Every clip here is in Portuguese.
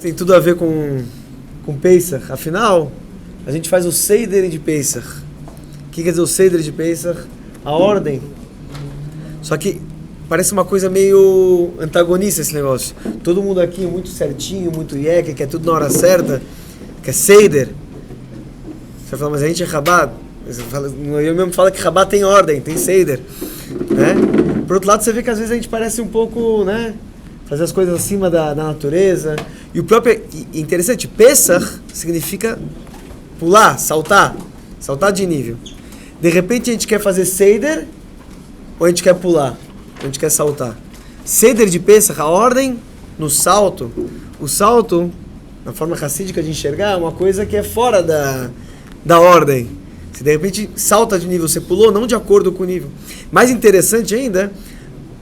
Tem tudo a ver com Pesach. Afinal, a gente faz o Seder de Pesach. O que quer dizer o Seder de Pesach? A ordem. Só que parece uma coisa meio antagonista esse negócio. Todo mundo aqui muito certinho, muito que quer tudo na hora certa, que é Seder. Você vai falar, mas a gente é Chabad. Eu mesmo falo que Chabad tem ordem, tem Seder, né? Por outro lado, você vê que às vezes a gente parece um pouco, né? Fazer as coisas acima da natureza. E o próprio... interessante, Pesach significa pular, saltar de nível. De repente a gente quer fazer Seder, ou a gente quer pular, ou a gente quer saltar. Seder de Pesach, a ordem no salto. O salto, na forma racídica de enxergar, é uma coisa que é fora da ordem. Se de repente salta de nível, você pulou, não de acordo com o nível. Mais interessante ainda,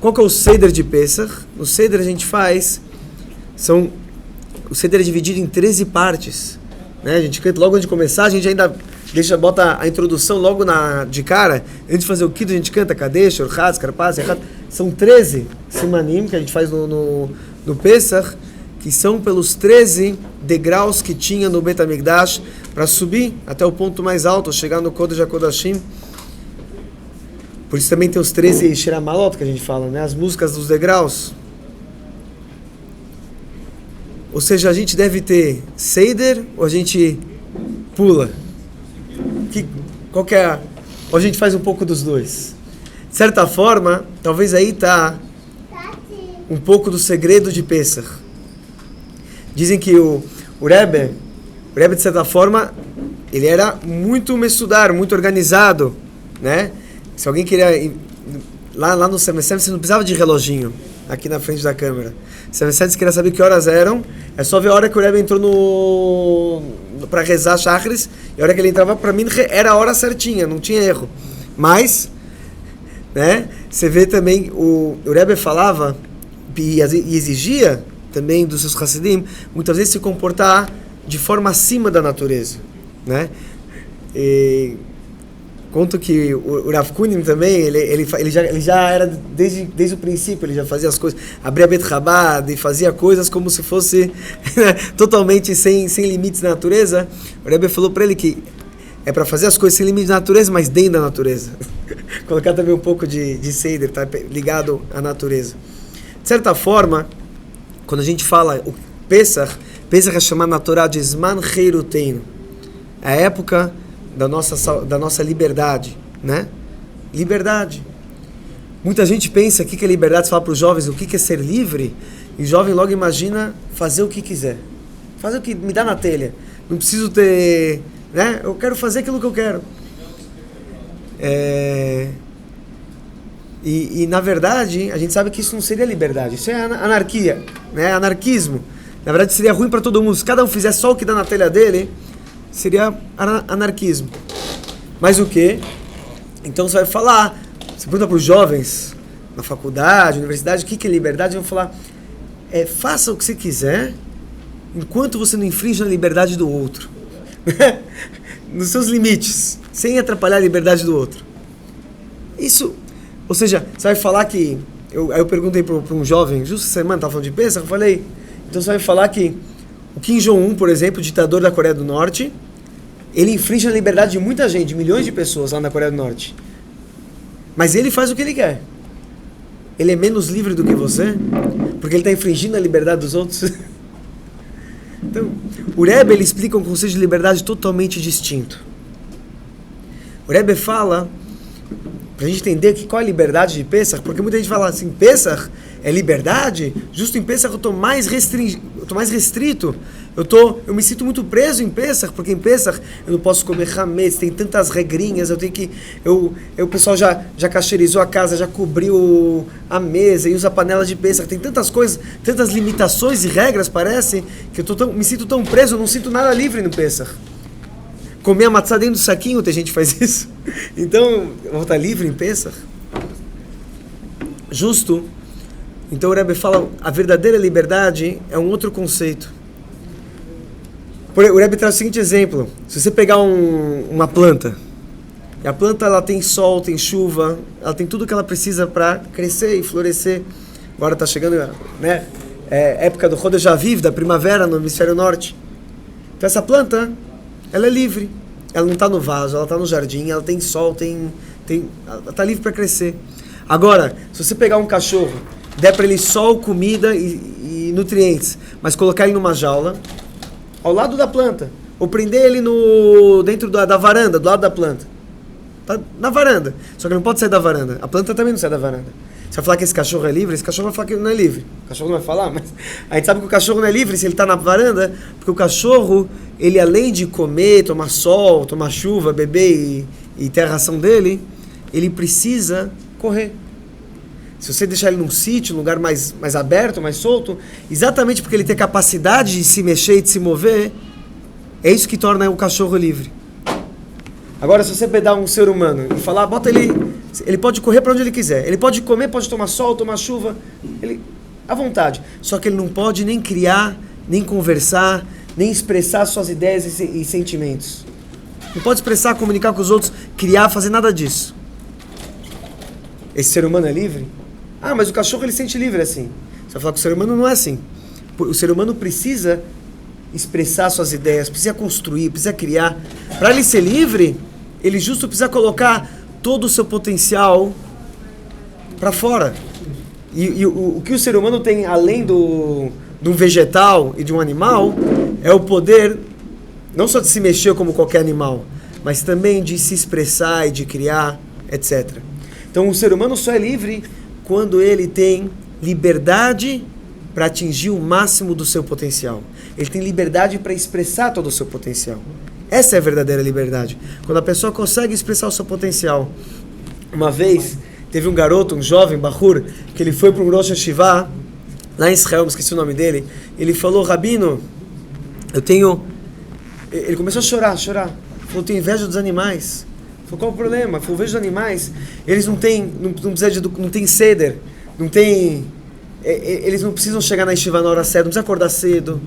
qual que é o Seder de Pesach? No Seder a gente faz... O Seder é dividido em 13 partes, né? A gente canta logo antes de começar, a gente ainda bota a introdução logo de cara. Antes de fazer o Kiddush, a gente canta Kadesh, Orchatz, Karpaz, Errat. São 13 simanim que a gente faz no Pesach, que são pelos 13 degraus que tinha no Bet HaMikdash para subir até o ponto mais alto, chegar no Kodesh HaKodashim. Por isso também tem os 13 Shiramalot que a gente fala, né? As músicas dos degraus. Ou seja, a gente deve ter Seder ou a gente pula? Qual que é? Ou a gente faz um pouco dos dois? De certa forma, talvez aí está um pouco do segredo de Pesach. Dizem que o Rebbe, de certa forma, ele era muito mestudar, muito organizado, né? Se alguém queria... Lá no Semestem, você não precisava de reloginho aqui na frente da câmera. Se você queria saber que horas eram, é só ver a hora que o Rebbe entrou para rezar Shachris, e a hora que ele entrava para mim era a hora certinha, não tinha erro. Mas, né, você vê também, o Rebbe falava e exigia também dos seus Hassidim, muitas vezes se comportar de forma acima da natureza, né? Conto que o Rav Kunim também, ele já era, desde o princípio, ele já fazia as coisas, abria Bet Chabad e fazia coisas como se fosse totalmente sem limites na natureza. O Rebbe falou para ele que é para fazer as coisas sem limites na natureza, mas dentro da natureza. Colocar também um pouco de Seder, tá ligado à natureza. De certa forma, quando a gente fala o Pesach é chamado na Torá de Zman Heiruteinu, a época da nossa liberdade, né? Liberdade. Muita gente pensa, o que é liberdade? Você fala para os jovens o que é ser livre, e o jovem logo imagina fazer o que quiser. Fazer o que me dá na telha. Não preciso ter... né? Eu quero fazer aquilo que eu quero. E na verdade, a gente sabe que isso não seria liberdade. Isso é anarquia, né? Anarquismo. Na verdade, seria ruim para todo mundo. Se cada um fizer só o que dá na telha dele, seria anarquismo. Mas o quê? Então você vai falar, você pergunta para os jovens, na faculdade, universidade, o que é liberdade? Eles vão falar, faça o que você quiser, enquanto você não infringe a liberdade do outro. Nos seus limites, sem atrapalhar a liberdade do outro. Isso, ou seja, você vai falar que... Aí eu perguntei para um jovem, justo essa semana, estava falando de Pesach, eu falei, então você vai falar que o Kim Jong-un, por exemplo, ditador da Coreia do Norte, ele infringe a liberdade de muita gente, de milhões de pessoas lá na Coreia do Norte. Mas ele faz o que ele quer. Ele é menos livre do que você, porque ele está infringindo a liberdade dos outros. Então, o Rebbe, ele explica um conceito de liberdade totalmente distinto. O Rebbe fala, para a gente entender qual é a liberdade de Pesach, porque muita gente fala assim, Pesach é liberdade? Justo em Pesach eu estou mais restrito. Eu me sinto muito preso em Pesach, porque em Pesach eu não posso comer hametz, tem tantas regrinhas, o pessoal já cacherizou a casa, já cobriu a mesa e usa a panela de Pesach, tem tantas coisas, tantas limitações e regras, parece, que eu me sinto tão preso, eu não sinto nada livre no Pesach. Comer a matzá dentro do saquinho, tem gente que faz isso. Então, eu vou estar livre em Pesach? Justo. Então o Rebbe fala, a verdadeira liberdade é um outro conceito. O Rebbe traz o seguinte exemplo. Se você pegar uma planta, e a planta ela tem sol, tem chuva, ela tem tudo que ela precisa para crescer e florescer. Agora está chegando, né? época do Chodesh Aviv, da primavera no hemisfério norte. Então essa planta, ela é livre. Ela não está no vaso, ela está no jardim, ela tem sol, ela está livre para crescer. Agora, se você pegar um cachorro, der para ele sol, comida e nutrientes, mas colocar ele numa jaula, ao lado da planta, ou prender ele dentro da varanda, do lado da planta, tá na varanda, só que não pode sair da varanda, a planta também não sai da varanda. Você vai falar que esse cachorro é livre, esse cachorro vai falar que ele não é livre. O cachorro não vai falar, mas a gente sabe que o cachorro não é livre se ele está na varanda, porque o cachorro, ele além de comer, tomar sol, tomar chuva, beber e ter a ração dele, ele precisa correr. Se você deixar ele num sítio, num lugar mais aberto, mais solto, exatamente porque ele tem capacidade de se mexer e de se mover, é isso que torna o cachorro livre. Agora, se você pegar um ser humano e falar, bota ele pode correr para onde ele quiser, ele pode comer, pode tomar sol, tomar chuva, ele à vontade. Só que ele não pode nem criar, nem conversar, nem expressar suas ideias e sentimentos. Não pode expressar, comunicar com os outros, criar, fazer nada disso. Esse ser humano é livre? Ah, mas o cachorro ele sente livre assim. Você vai falar que o ser humano não é assim. O ser humano precisa expressar suas ideias, precisa construir, precisa criar. Para ele ser livre, ele justo precisa colocar todo o seu potencial para fora. E o que o ser humano tem, além de um vegetal e de um animal, é o poder, não só de se mexer como qualquer animal, mas também de se expressar e de criar, etc. Então o ser humano só é livre quando ele tem liberdade para atingir o máximo do seu potencial. Ele tem liberdade para expressar todo o seu potencial. Essa é a verdadeira liberdade. Quando a pessoa consegue expressar o seu potencial. Uma vez, teve um garoto, um jovem, Bahur, que ele foi para um Rosh Hashivá, lá em Israel, esqueci o nome dele. Ele falou, Rabino, Ele começou a chorar. Falou, eu tenho inveja dos animais. Falei, qual o problema? Falei, eu vejo os animais, eles não têm ceder, eles não precisam chegar na yeshiva na hora certa, não precisa acordar cedo,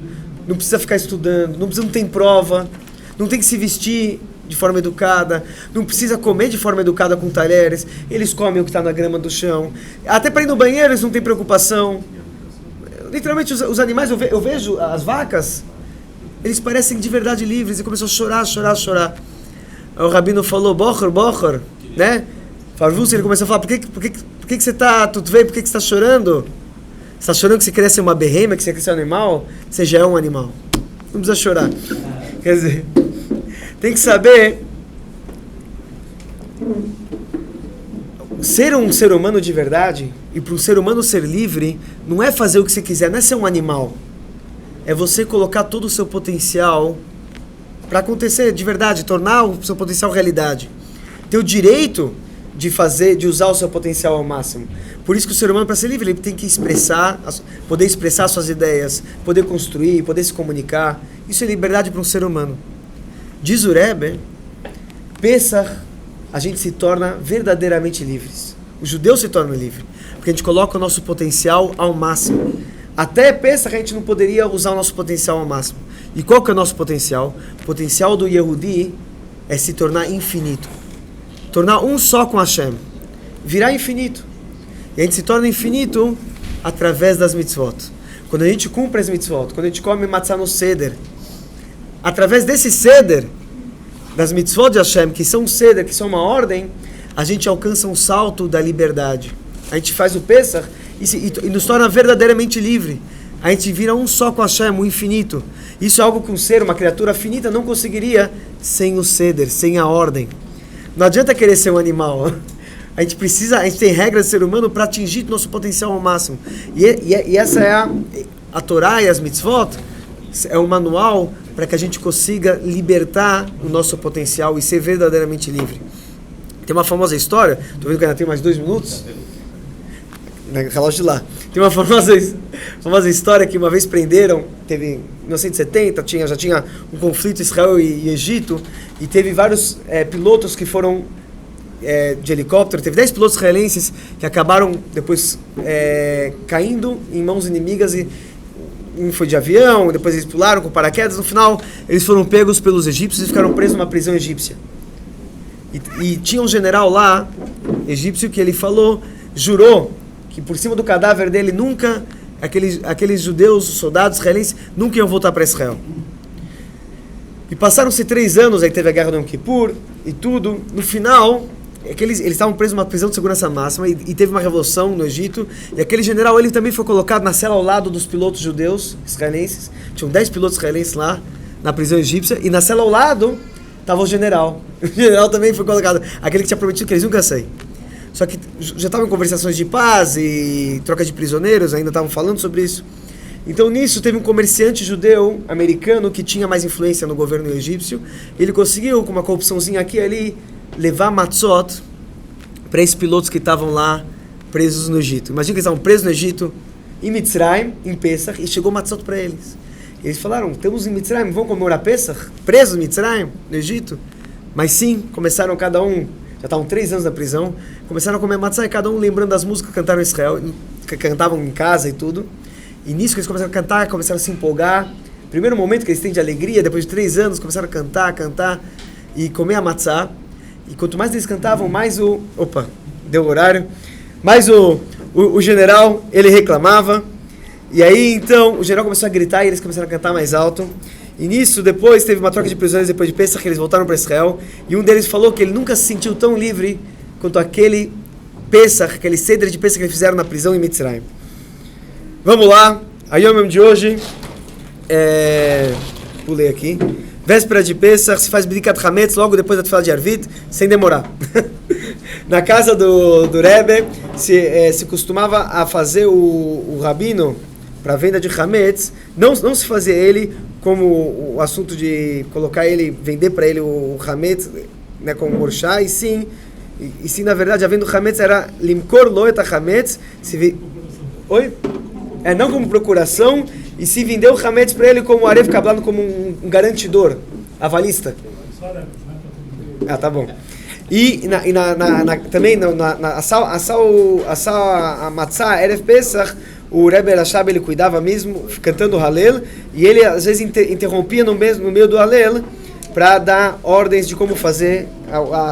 não precisa ficar estudando, não tem prova, não tem que se vestir de forma educada, não precisa comer de forma educada com talheres, eles comem o que está na grama do chão, até para ir no banheiro eles não têm preocupação. Literalmente os animais, eu vejo as vacas, eles parecem de verdade livres, e começou a chorar. O Rabino falou, Bochor, né? Farvus, ele começou a falar, por que você está, tu veio, por que você está chorando? Você está chorando que você queria ser uma berrema, que você queria ser um animal? Você já é um animal. Não precisa chorar. Quer dizer, tem que saber, ser um ser humano de verdade, e para um ser humano ser livre, não é fazer o que você quiser, não é ser um animal. É você colocar todo o seu potencial para acontecer de verdade, tornar o seu potencial realidade. Ter o direito de usar o seu potencial ao máximo. Por isso que o ser humano, para ser livre, ele tem que poder expressar suas ideias, poder construir, poder se comunicar. Isso é liberdade para um ser humano. Diz o Rebbe, Pesach, a gente se torna verdadeiramente livres. O judeu se torna livre, porque a gente coloca o nosso potencial ao máximo. Até Pesach a gente não poderia usar o nosso potencial ao máximo. E qual que é o nosso potencial? O potencial do Yehudi é se tornar infinito. Tornar um só com Hashem. Virar infinito. E a gente se torna infinito através das mitzvot. Quando a gente cumpre as mitzvot, quando a gente come matzah no seder, através desse seder, das mitzvot de Hashem, que são um seder, que são uma ordem, a gente alcança um salto da liberdade. A gente faz o Pesach e nos torna verdadeiramente livre. A gente vira um só com Hashem, o infinito. Isso é algo que um ser, uma criatura finita, não conseguiria sem o seder, sem a ordem. Não adianta querer ser um animal. A gente tem regras de ser humano para atingir nosso potencial ao máximo. E essa é a Torá e as mitzvot, é um manual para que a gente consiga libertar o nosso potencial e ser verdadeiramente livre. Tem uma famosa história, estou vendo que ainda tem mais 2 minutos, relógio de lá. Tem uma famosa história que uma vez prenderam, teve em 1970, já tinha um conflito Israel e Egito, e teve vários pilotos que foram de helicóptero, teve 10 pilotos israelenses que acabaram depois caindo em mãos inimigas, e um foi de avião, depois eles pularam com paraquedas, no final eles foram pegos pelos egípcios e ficaram presos numa prisão egípcia. E tinha um general lá, egípcio, que ele jurou que por cima do cadáver dele nunca aqueles judeus, soldados israelenses, nunca iam voltar para Israel. E passaram-se 3 anos, aí teve a guerra do Yom Kippur e tudo. No final, eles estavam presos numa prisão de segurança máxima e teve uma revolução no Egito. E aquele general, ele também foi colocado na cela ao lado dos pilotos judeus israelenses. Tinham 10 pilotos israelenses lá na prisão egípcia. E na cela ao lado estava o general. O general também foi colocado, aquele que tinha prometido que eles nunca saíram. Só que já estavam em conversações de paz e troca de prisioneiros, ainda estavam falando sobre isso. Então nisso teve um comerciante judeu americano que tinha mais influência no governo egípcio. Ele conseguiu, com uma corrupçãozinha aqui e ali, levar matzot para esses pilotos que estavam lá presos no Egito. Imagina que eles estavam presos no Egito, em Mitzrayim, em Pesach, e chegou matzot para eles. E eles falaram, estamos em Mitzrayim, vamos comemorar Pesach? Presos em Mitzrayim, no Egito? Mas sim, começaram cada um, já estavam 3 anos na prisão, começaram a comer matzah e cada um lembrando das músicas que cantaram em Israel, que cantavam em casa e tudo. E nisso que eles começaram a cantar, começaram a se empolgar. Primeiro momento que eles têm de alegria, depois de 3 anos, começaram a cantar e comer a matzah. E quanto mais eles cantavam, mais o... Opa, deu o horário. Mais o general, ele reclamava. E aí, então, o general começou a gritar e eles começaram a cantar mais alto. E nisso, depois, teve uma troca de prisioneiros depois de Pesach, que eles voltaram para Israel. E um deles falou que ele nunca se sentiu tão livre quanto aquele Pesach, aquele cedro de Pesach que eles fizeram na prisão em Mitzrayim. Vamos lá, a Yom de hoje, pulei aqui, véspera de Pesach, se faz Bdikat Hametz logo depois da Tefilá de Arvit, sem demorar. Na casa do Rebbe, se costumava a fazer o rabino para venda de Hametz, não se fazia ele como o assunto de colocar ele, vender para ele o Hametz, né, como Morshá, e sim, na verdade, a venda do Hametz era Limkor Loet Hametz, Oi? Não como procuração, e se vendeu o Hametz para ele como Arev Kablano, como um garantidor, avalista. Tá bom. E também a Matzah, Erev Pesach, o Rebbe Rashab, ele cuidava mesmo, cantando o Halel, e ele às vezes interrompia no meio do Halel para dar ordens de como fazer a